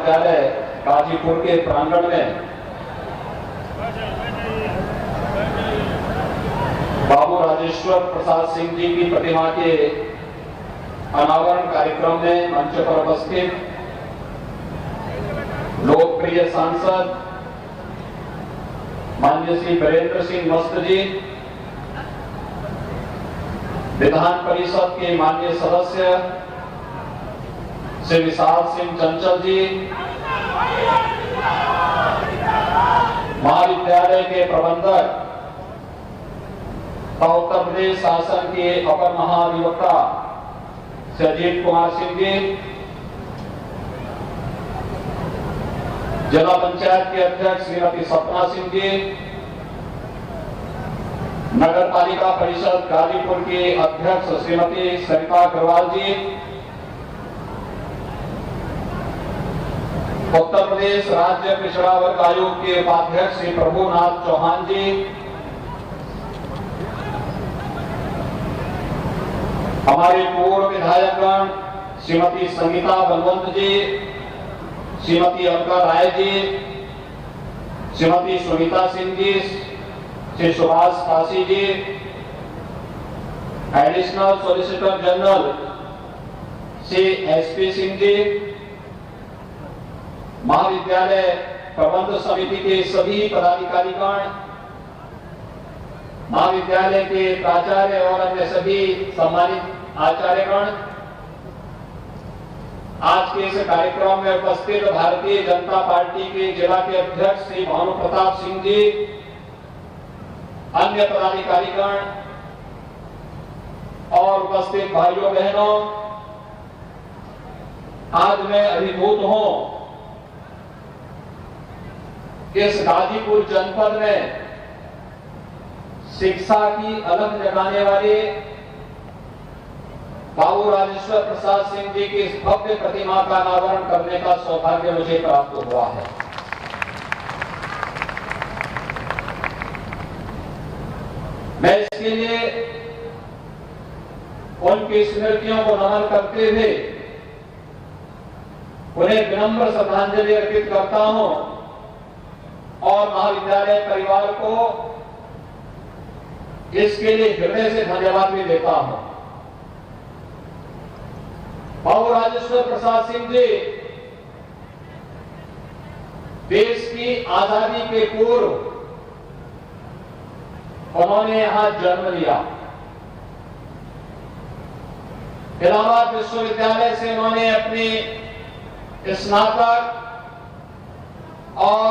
महाविद्यालय गाजीपुर के प्रांगण में बाबू राजेश्वर प्रसाद सिंह जी की प्रतिमा के अनावरण कार्यक्रम में मंच पर उपस्थित लोकप्रिय सांसद माननीय श्री वीरेंद्र सिंह मस्त जी, विधान परिषद के माननीय सदस्य श्री विशाल सिंह चंचल जी, महाविद्यालय के प्रबंधक तथा उत्तर प्रदेश शासन के अपर महाधिवक्ता श्री अजीत कुमार सिंह जी, जिला पंचायत के अध्यक्ष श्रीमती सपना सिंह जी, नगर पालिका परिषद गाजीपुर के अध्यक्ष श्रीमती सरिता अग्रवाल जी, उत्तर प्रदेश राज्य पिछड़ा वर्ग आयोग के उपाध्यक्ष श्री प्रभुनाथ चौहान जी, हमारे पूर्व विधायकगण Shrimati Sangeeta Balwant ji, Shrimati Alka Rai ji, Shrimati Sunita Singh ji, Shri Subhash Kashi ji, additional solicitor general Shri SP Singh ji, महाविद्यालय प्रबंध समिति के सभी पदाधिकारीगण, महाविद्यालय के प्राचार्य और अन्य सभी सम्मानित आचार्यगण, आज के इस कार्यक्रम में उपस्थित भारतीय जनता पार्टी के जिला के अध्यक्ष श्री भानु प्रताप सिंह जी, अन्य पदाधिकारीगण और उपस्थित भाइयों बहनों, आज मैं अभिभूत हूं इस गाजीपुर जनपद में शिक्षा की अलख जगाने वाले बाबू राजेश्वर प्रसाद सिंह जी की इस भव्य प्रतिमा का अनावरण करने का सौभाग्य मुझे प्राप्त हुआ है। मैं इसके लिए उनकी स्मृतियों को नमन करते हुए उन्हें विनम्र श्रद्धांजलि अर्पित करता हूं और महाविद्यालय परिवार को इसके लिए हृदय से धन्यवाद भी देता हूं। बाबू राजेश्वर प्रसाद सिंह जी देश की आजादी के पूर्व उन्होंने यहां जन्म लिया। इलाहाबाद विश्वविद्यालय से उन्होंने अपनी स्नातक और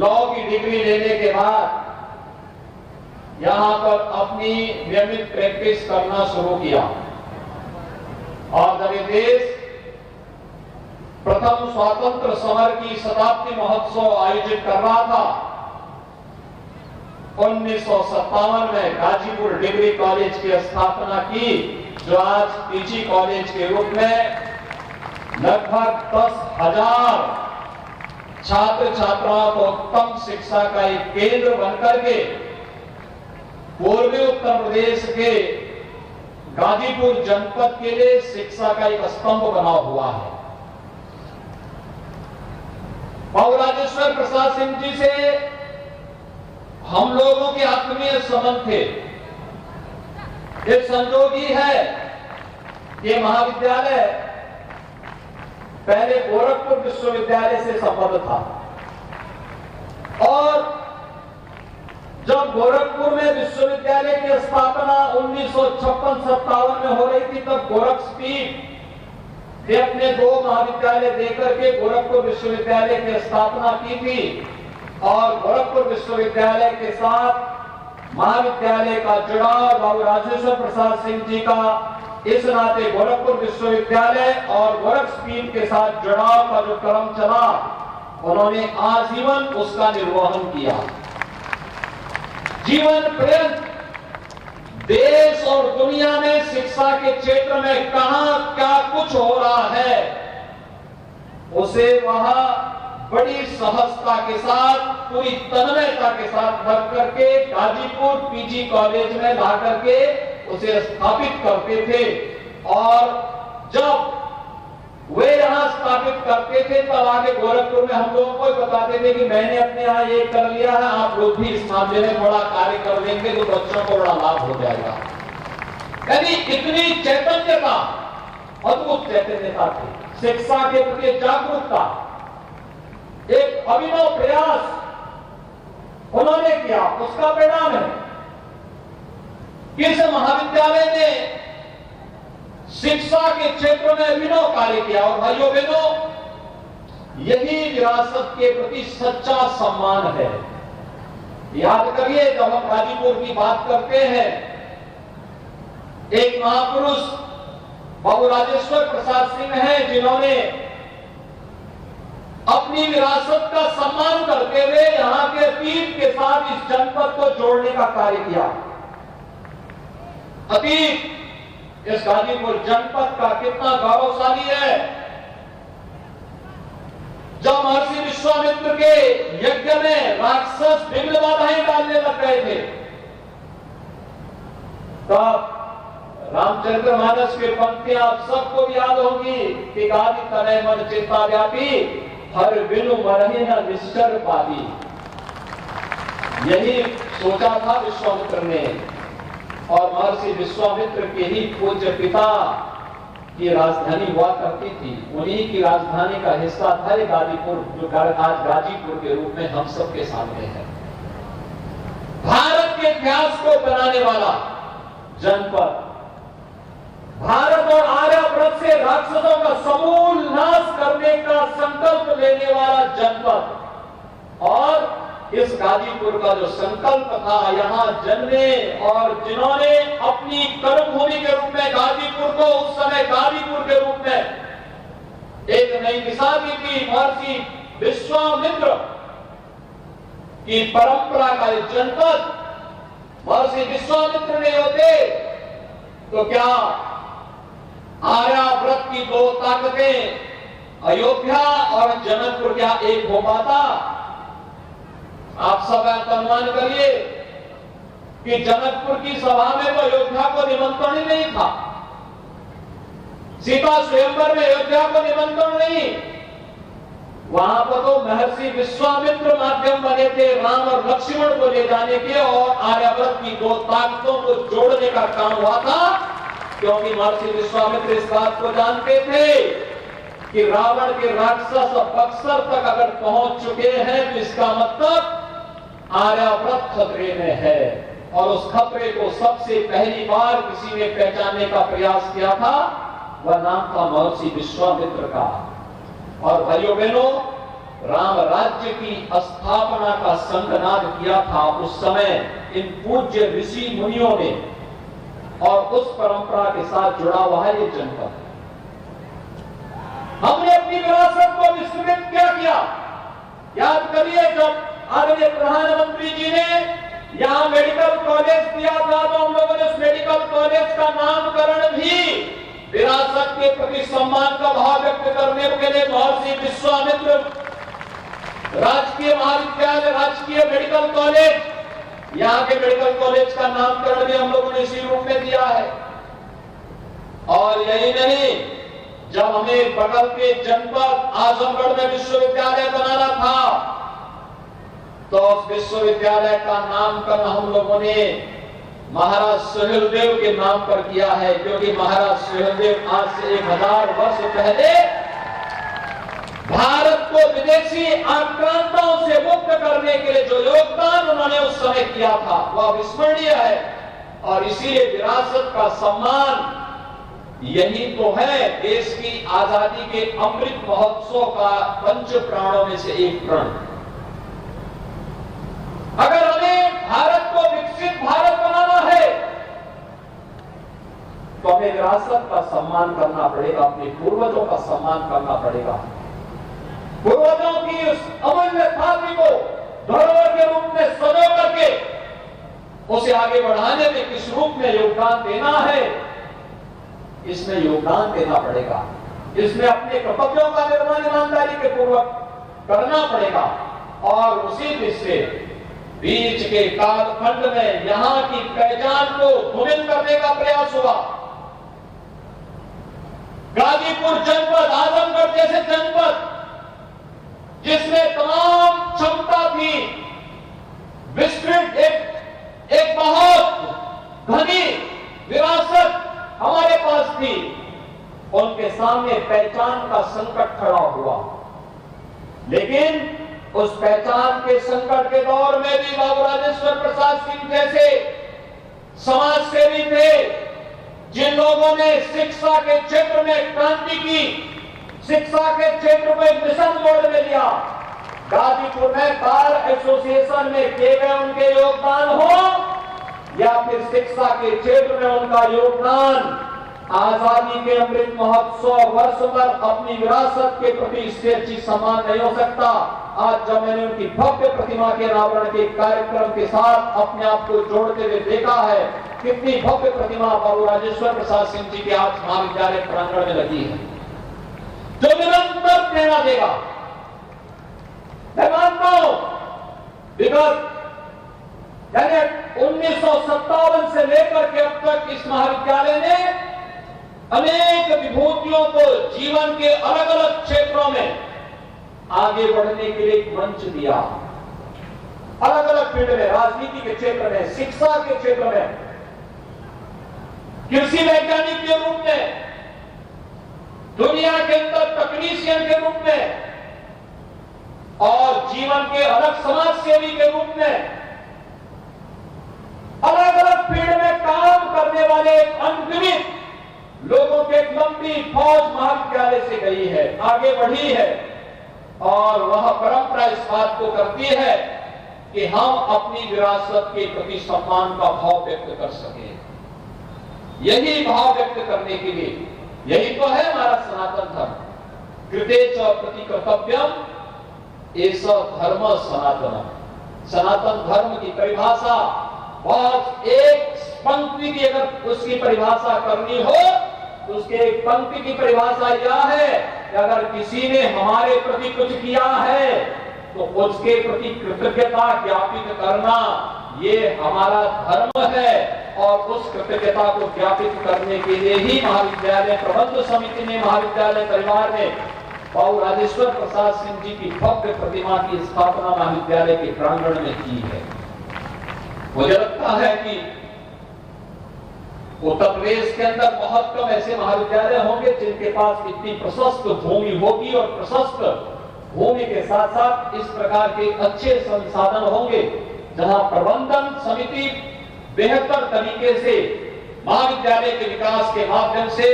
लॉ की डिग्री लेने के बाद यहां पर अपनी नियमित प्रैक्टिस करना शुरू किया और जब ये देश प्रथम स्वातंत्र समर की शताब्दी महोत्सव आयोजित कर रहा था 1957 में गाजीपुर डिग्री कॉलेज की स्थापना की, जो आज पीजी कॉलेज के रूप में लगभग 10,000 छात्र छात्राओं को उत्तम शिक्षा का एक केंद्र बनकर के पूर्वी उत्तर प्रदेश के गाजीपुर जनपद के लिए शिक्षा का एक स्तंभ बना हुआ है। बाबू राजेश्वर प्रसाद सिंह जी से हम लोगों के आत्मीय संबंध थे। एक संजोग ही है ये महाविद्यालय पहले गोरखपुर विश्वविद्यालय से संबद्ध था और जब गोरखपुर में विश्वविद्यालय की स्थापना 1956-57 में हो रही थी, तब गोरखपीठ ने अपने 2 महाविद्यालय देकर के गोरखपुर विश्वविद्यालय की स्थापना की थी और गोरखपुर विश्वविद्यालय के साथ महाविद्यालय का जुड़ाव बाबू राजेश्वर प्रसाद सिंह जी का इस नाते गोरखपुर विश्वविद्यालय और गोरखपीठ के साथ जुड़ाव का जो क्रम चला, उन्होंने आजीवन उसका निर्वहन किया। जीवन पर्यंत देश और दुनिया में शिक्षा के क्षेत्र में कहां क्या कुछ हो रहा है, उसे वहां बड़ी सहजता के साथ, पूरी तन्मयता के साथ भर करके गाजीपुर पीजी कॉलेज में ला करके उसे स्थापित करते थे और जब वे यहां स्थापित करते तब आगे गोरखपुर में हम लोगों को बताते थे कि मैंने अपने यहाँ ये कर लिया है, आप लोग भी इस मामले में बड़ा कार्य कर देंगे तो बच्चों को बड़ा लाभ हो जाएगा। यानी इतनी चैतन्यता, अद्भुत चैतन्यता थी, शिक्षा के प्रति जागरूकता, एक अभिनव प्रयास उन्होंने किया। उसका परिणाम है कि इस महाविद्यालय ने शिक्षा के क्षेत्र में अभिनव कार्य किया। और भाइयों बहनों, यही विरासत के प्रति सच्चा सम्मान है। याद करिए, जब हम गाजीपुर की बात करते हैं, एक महापुरुष बाबू राजेश्वर प्रसाद सिंह हैं, जिन्होंने अपनी विरासत का सम्मान करते हुए यहां के अतीत के साथ इस जनपद को जोड़ने का कार्य किया। अतीत इस गाजीपुर जनपद का कितना गौरवशाली है। जब महर्षि विश्वामित्र के यज्ञ में राक्षस विघ्न बाधाएं डालने लग गए थे, तब रामचरितमानस की पंक्तियां आप सबको भी याद होंगी कि गादी तनय मन चित्ता व्यापी, हर बिनु मरहि न निश्चर पादी। यही सोचा था विश्वामित्र ने, और महर्षि विश्वामित्र के ही पूज्य पिता की राजधानी हुआ करती थी, उन्हीं की राजधानी का हिस्सा था ये गाजीपुर, जो आज गाजीपुर के रूप में हम सबके सामने है। भारत के इतिहास को बनाने वाला जनपद, भारत और आर्यव्रत से राक्षसों का समूल नाश करने का संकल्प लेने वाला जनपद, और इस गाजीपुर का जो संकल्प था, यहां जन्मे और जिन्होंने अपनी कर्मभूमि के रूप में गाजीपुर को उस समय गाजीपुर के रूप में एक नई दिशा दी थी, महर्षि विश्वामित्र की परंपरा का जनपद महर्षि विश्वामित्र नहीं होते तो क्या आर्याव्रत की दो ताकतें अयोध्या और जनकपुर क्या एक हो पाता? आप सब अनुमान करिए कि जनकपुर की सभा में तो अयोध्या को निमंत्रण ही नहीं था, सीता स्वयंवर में अयोध्या को निमंत्रण नहीं, वहां पर तो महर्षि विश्वामित्र माध्यम बने थे राम और लक्ष्मण को ले जाने के और आर्याव्रत की दो ताकतों को जोड़ने का काम हुआ था। क्योंकि महर्षि विश्वामित्र इस बात को जानते थे कि रावण के राक्षस बक्सर तक अगर पहुंच चुके हैं तो इसका मतलब आर्याव्रत खतरे में है, और उस खतरे को सबसे पहली बार किसी ने पहचानने का प्रयास किया था, वह नाम था महर्षि विश्वामित्र का। और भाइयों बहनों, राम राज्य की स्थापना का संगनाद किया था उस समय इन पूज्य ऋषि मुनियों ने, और उस परंपरा के साथ जुड़ा हुआ है ये जनपद। हमने अपनी विरासत को विस्मृत क्या किया? याद करिए, जब आदरणीय प्रधानमंत्री जी ने यहां मेडिकल कॉलेज दिया था तो हम लोगों ने उस मेडिकल कॉलेज का नामकरण भी विरासत के प्रति सम्मान का भाव व्यक्त करने के लिए महर्षि विश्वामित्र राजकीय महाविद्यालय, राजकीय मेडिकल कॉलेज, यहाँ के मेडिकल कॉलेज का नामकरण भी हम लोगों ने इसी रूप में दिया है। और यही नहीं, जब हमें बगल के जनपद आजमगढ़ में विश्वविद्यालय बनाना था तो उस विश्वविद्यालय का नामकरण हम लोगों ने महाराज सुहेलदेव के नाम पर किया है, क्योंकि महाराज सुहेलदेव आज से 1000 वर्ष पहले भारत को विदेशी आक्रांताओं से मुक्त करने के लिए जो योगदान उन्होंने उस समय किया था वह विस्मरणीय है। और इसीलिए विरासत का सम्मान यही तो है देश की आजादी के अमृत महोत्सव का पंच प्राणों में से एक प्रण। अगर हमें भारत को विकसित भारत बनाना है तो हमें विरासत का सम्मान करना पड़ेगा, अपने पूर्वजों का सम्मान करना पड़ेगा। पूर्वजों की उस अमूल्य धातु को धरोहर के रूप में सजो करके उसे आगे बढ़ाने में किस रूप में योगदान देना है, इसमें योगदान देना पड़ेगा। इसमें अपने कर्तव्यों का निर्वहन ईमानदारी के पूर्वक करना पड़ेगा। और उसी दृष्टि से बीच के कालखंड में यहां की पहचान को धूमिल करने का प्रयास हुआ। गाजीपुर जनपद, आजमगढ़ जैसे जनपद जिसमें तमाम क्षमता थी, विस्तृत एक बहुत घनी विरासत हमारे पास थी, उनके सामने पहचान का संकट खड़ा हुआ। लेकिन उस पहचान के संकट के दौर में भी बाबू राजेश्वर प्रसाद सिंह जैसे समाज सेवी थे, जिन लोगों ने शिक्षा के क्षेत्र में क्रांति की, शिक्षा के क्षेत्र को एक मिशन मोड में लिया, गाजीपुर में बार एसोसिएशन में किए गए उनके योगदान हो या फिर शिक्षा के क्षेत्र में उनका योगदान आजादी के अमृत महोत्सव वर्ष पर अपनी विरासत के प्रति इससे अच्छी सम्मान नहीं हो सकता। आज जब मैंने उनकी भव्य प्रतिमा के अनावरण के कार्यक्रम के साथ अपने आप को जोड़ते हुए देखा है, कितनी भव्य प्रतिमा बाबू राजेश्वर प्रसाद सिंह जी के आज महाविद्यालय प्रांगण में लगी है, जो निरंतर प्रेरणा देगा। मैं मानता हूं विगत यानी 1957 से लेकर के अब तक इस महाविद्यालय ने अनेक विभूतियों को जीवन के अलग अलग क्षेत्रों में आगे बढ़ने के लिए एक मंच दिया। अलग अलग फील्ड में, राजनीति के क्षेत्र में, शिक्षा के क्षेत्र में, कृषि वैज्ञानिक के रूप में, दुनिया के अंदर तकनीशियन के रूप में और जीवन के अलग समाज सेवी के रूप में अलग अलग फील्ड में काम करने वाले अनगिनत लोगों की एक लंबी फौज महाविद्यालय से गई है, आगे बढ़ी है। और वह परंपरा इस बात को करती है कि हम अपनी विरासत के प्रति सम्मान का भाव व्यक्त कर सके। यही भाव व्यक्त करने के लिए, यही तो है हमारा सनातन धर्म। कृतेच प्रति कर्तव्यम एष धर्म सनातन। सनातन धर्म की परिभाषा बहुत, एक पंक्ति की अगर उसकी परिभाषा करनी हो तो उसके एक पंक्ति की परिभाषा यह है कि अगर किसी ने हमारे प्रति कुछ किया है तो उसके प्रति कृतज्ञता ज्ञापित करना, ये हमारा धर्म है। और उस कृतज्ञता को ज्ञापित करने के लिए ही महाविद्यालय प्रबंध समिति ने, महाविद्यालय परिवार ने बाबू राजेश्वर प्रसाद सिंह जी की भव्य प्रतिमा की स्थापना महाविद्यालय के प्रांगण में की है। मुझे लगता है कि उत्तर प्रदेश के अंदर बहुत कम ऐसे महाविद्यालय होंगे जिनके पास इतनी प्रशस्त भूमि होगी और प्रशस्त भूमि के साथ साथ इस प्रकार के अच्छे संसाधन होंगे, जहां प्रबंधन समिति बेहतर तरीके से महाविद्यालय के विकास के माध्यम से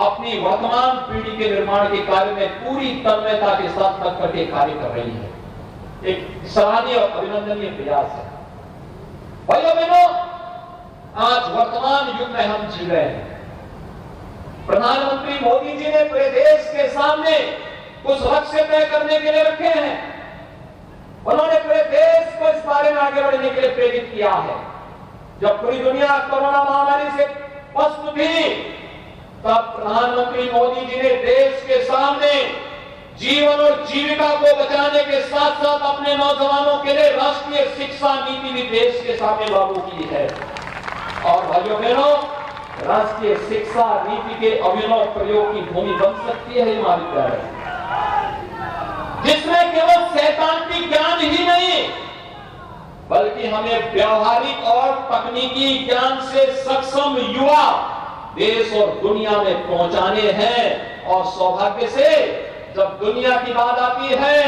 अपनी वर्तमान पीढ़ी के निर्माण के कार्य में पूरी तन्मयता के साथ तक करके कार्य कर रही है। एक सराहनीय और अभिनंदनीय प्रयास है। भाइयों बहनों, आज वर्तमान युग में हम जी रहे हैं। प्रधानमंत्री मोदी जी ने पूरे देश के सामने कुछ लक्ष्य तय करने के लिए रखे हैं। उन्होंने पूरे देश को इस बारे में आगे बढ़ने के लिए प्रेरित किया है। जब पूरी दुनिया कोरोना महामारी से पस्त थी, तब प्रधानमंत्री मोदी जी ने देश के सामने जीवन और जीविका को बचाने के साथ साथ अपने नौजवानों के लिए राष्ट्रीय शिक्षा नीति भी देश के सामने लागू की है। और भाइयों बहनों, राष्ट्रीय शिक्षा नीति के अभिनव प्रयोग की भूमि बन सकती है महाविद्यालय, जिसमें केवल सैद्धांतिक ज्ञान ही नहीं बल्कि हमें व्यावहारिक और तकनीकी ज्ञान से सक्षम युवा देश और दुनिया में पहुंचाने हैं। और सौभाग्य से जब दुनिया की बात आती है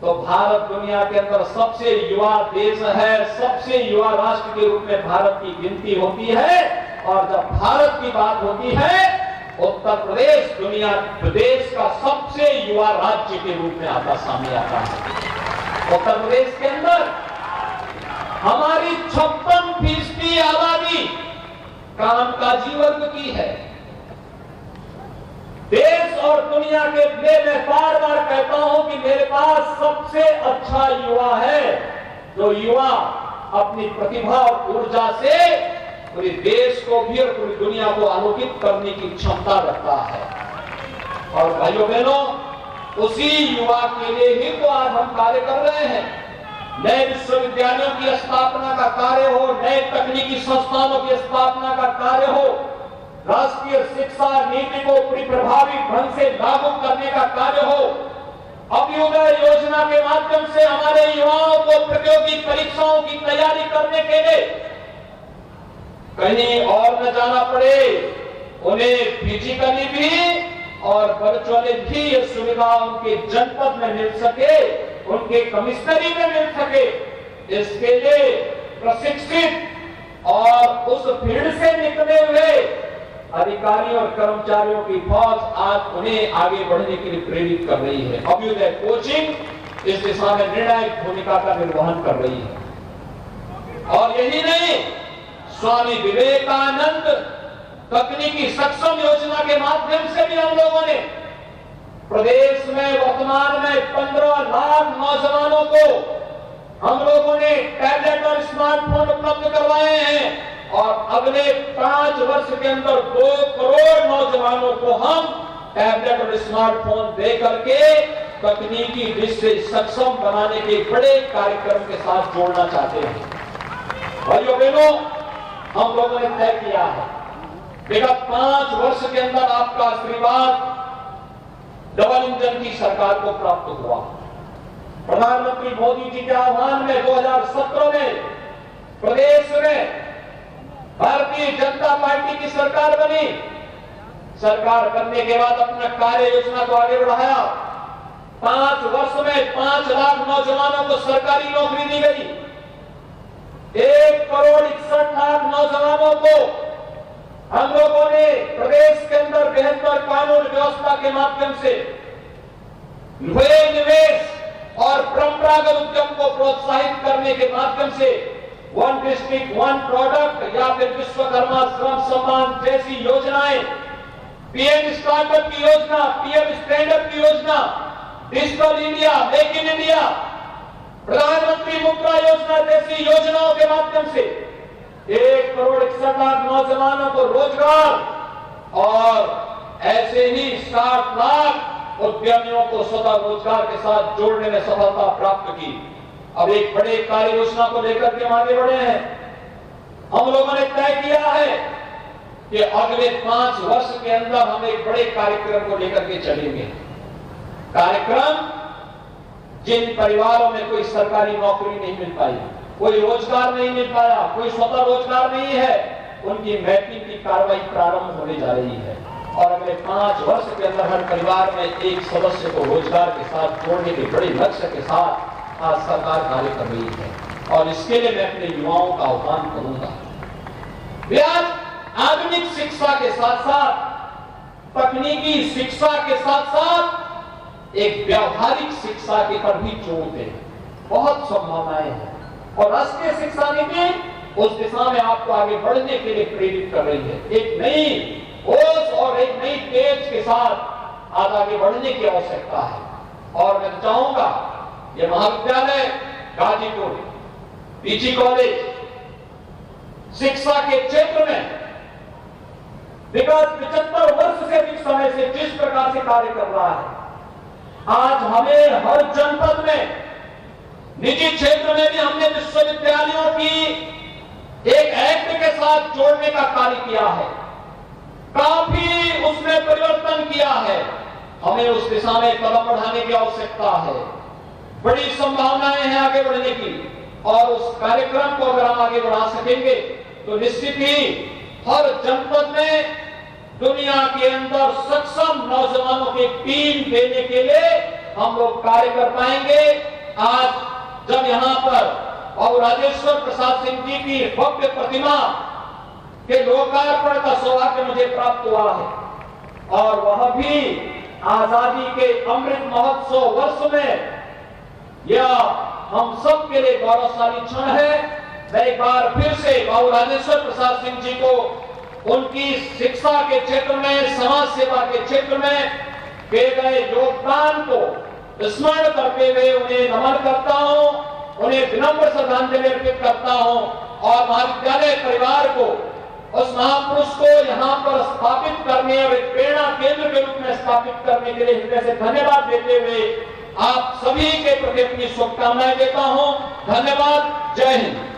तो भारत दुनिया के अंदर सबसे युवा देश है, सबसे युवा राष्ट्र के रूप में भारत की गिनती होती है। और जब भारत की बात होती है, उत्तर प्रदेश दुनिया देश का सबसे युवा राज्य के रूप में सामने आता है। उत्तर प्रदेश के अंदर हमारी 56% आबादी कामकाजी वर्ग की है। देश और दुनिया के लिए मैं बार बार कहता हूं कि मेरे पास सबसे अच्छा युवा है, जो युवा अपनी प्रतिभा और ऊर्जा से पूरे देश को भी और पूरी दुनिया को आलोकित करने की क्षमता रखता है। और भाइयों बहनों, उसी युवा के लिए ही तो आज हम कार्य कर रहे हैं। नए विश्वविद्यालयों की स्थापना का कार्य हो, नए तकनीकी संस्थानों की स्थापना का कार्य हो, राष्ट्रीय शिक्षा नीति को पूरी प्रभावी ढंग से लागू करने का कार्य हो, अभ्युदय माध्यम से हमारे युवाओं को प्रतियोगी परीक्षाओं की तैयारी करने के लिए कहीं और न जाना पड़े, उन्हें फिजिकली भी और वर्चुअली भी ये सुविधा उनके जनपद में मिल सके, उनके कमिश्नरी में मिल सके। इसके लिए प्रशिक्षित और उस भीड़ से निकले हुए अधिकारी और कर्मचारियों की फौज आज उन्हें आगे बढ़ने के लिए प्रेरित कर रही है। अभ्युदय कोचिंग इस दिशा में निर्णायक भूमिका का निर्वहन कर रही है। और यही नहीं, स्वामी विवेकानंद तकनीकी सक्षम योजना के माध्यम से भी हम लोगों ने प्रदेश में वर्तमान में 15 लाख नौजवानों को हम लोगों ने टैबलेट और स्मार्टफोन उपलब्ध करवाए हैं। और अगले 5 वर्ष के अंदर 2 करोड़ नौजवानों को हम टैबलेट और स्मार्टफोन दे करके तकनीकी दृष्टि से सक्षम बनाने के बड़े कार्यक्रम के साथ जोड़ना चाहते हैं। भाइयों बहनों, हम लोगों ने तय किया है विगत 5 वर्ष के अंदर आपका आशीर्वाद डबल इंजन की सरकार को प्राप्त हुआ। प्रधानमंत्री मोदी जी के आह्वान में 2017 में प्रदेश में भारतीय जनता पार्टी की सरकार बनी। सरकार बनने के बाद अपना कार्य योजना को आगे बढ़ाया। 5 वर्ष में 5 लाख नौजवानों को सरकारी नौकरी दी गई। 1 करोड़ 61 लाख नौजवानों को हम लोगों ने प्रदेश के अंदर बेहतर कानून व्यवस्था के माध्यम से हुए निवेश और परंपरागत उद्यम को प्रोत्साहित करने के माध्यम से 1 डिस्ट्रिक्ट 1 प्रोडक्ट या फिर विश्वकर्मा श्रम सम्मान जैसी योजनाएं, पीएम स्टार्टअप की योजना, पीएम स्टैंड अप की योजना, digital India, make in India, प्रधानमंत्री मुद्रा योजना जैसी योजनाओं के माध्यम से 1 करोड़ 61 लाख नौजवानों को रोजगार और ऐसे ही 60 लाख उद्यमियों को स्वतः रोजगार के साथ जोड़ने में सफलता प्राप्त की। अब एक बड़े कार्य योजना को लेकर के हम आगे बढ़े हैं। हम लोगों ने तय किया है कि अगले 5 वर्ष के अंदर हम एक बड़े कार्यक्रम को लेकर के चलेंगे। कार्यक्रम जिन परिवारों में कोई सरकारी नौकरी नहीं मिल पाई, कोई रोजगार नहीं मिल पाया, कोई स्वतः रोजगार नहीं है, उनकी मैपिंग की कार्रवाई प्रारंभ होने जा रही है। और अगले 5 वर्ष के अंदर हर परिवार में एक सदस्य को रोजगार के साथ जोड़ने के बड़े लक्ष्य के साथ आज सरकार कार्य कर रही है। और इसके लिए मैं अपने युवाओं का आह्वान करूंगा, वे आज आधुनिक शिक्षा के साथ साथ, तकनीकी शिक्षा के साथ साथ एक व्यावहारिक शिक्षा के पर भी जोर दें। बहुत संभावनाएं हैं और राष्ट्रीय शिक्षा नीति उस दिशा में आपको आगे बढ़ने के लिए प्रेरित कर रही है। एक नई होश और एक नई तेज के साथ आज आगे बढ़ने की आवश्यकता है। और मैं चाहूंगा ये महाविद्यालय गाजीपुर, पीजी कॉलेज शिक्षा के क्षेत्र में विगत 75 वर्ष से अधिक समय से जिस प्रकार से कार्य कर रहा है, आज हमें हर जनपद में, निजी क्षेत्र में भी हमने विश्वविद्यालयों की एक एक्ट के साथ जोड़ने का कार्य किया है। काफी उसमें परिवर्तन किया है। हमें उस दिशा में कदम बढ़ाने की आवश्यकता है। बड़ी संभावनाएं हैं आगे बढ़ने की और उस कार्यक्रम को अगर हम आगे बढ़ा सकेंगे तो निश्चित ही हर जनपद में दुनिया के अंदर सक्षम नौजवानों की टीम देने के लिए हम लोग कार्य कर पाएंगे। आज जब यहाँ पर और राजेश्वर प्रसाद सिंह जी की भव्य प्रतिमा के लोकार्पण का सौभाग्य मुझे प्राप्त हुआ है और वह भी आजादी के अमृत महोत्सव वर्ष में, यह हम सब के लिए गौरवशाली क्षण है। मैं एक बार फिर से बाबू राजेश्वर प्रसाद सिंह जी को उनकी शिक्षा के क्षेत्र में, समाज सेवा के क्षेत्र में किए गए योगदान को स्मरण करते हुए उन्हें नमन करता हूं, उन्हें विनम्र श्रद्धांजलि अर्पित करता हूं और महाविद्यालय परिवार को, उस महापुरुष को यहाँ पर स्थापित करने और एक प्रेरणा केंद्र के रूप में स्थापित करने के लिए हृदय से धन्यवाद देते हुए आप सभी के प्रति अपनी शुभकामनाएं देता हूं। धन्यवाद। जय हिंद।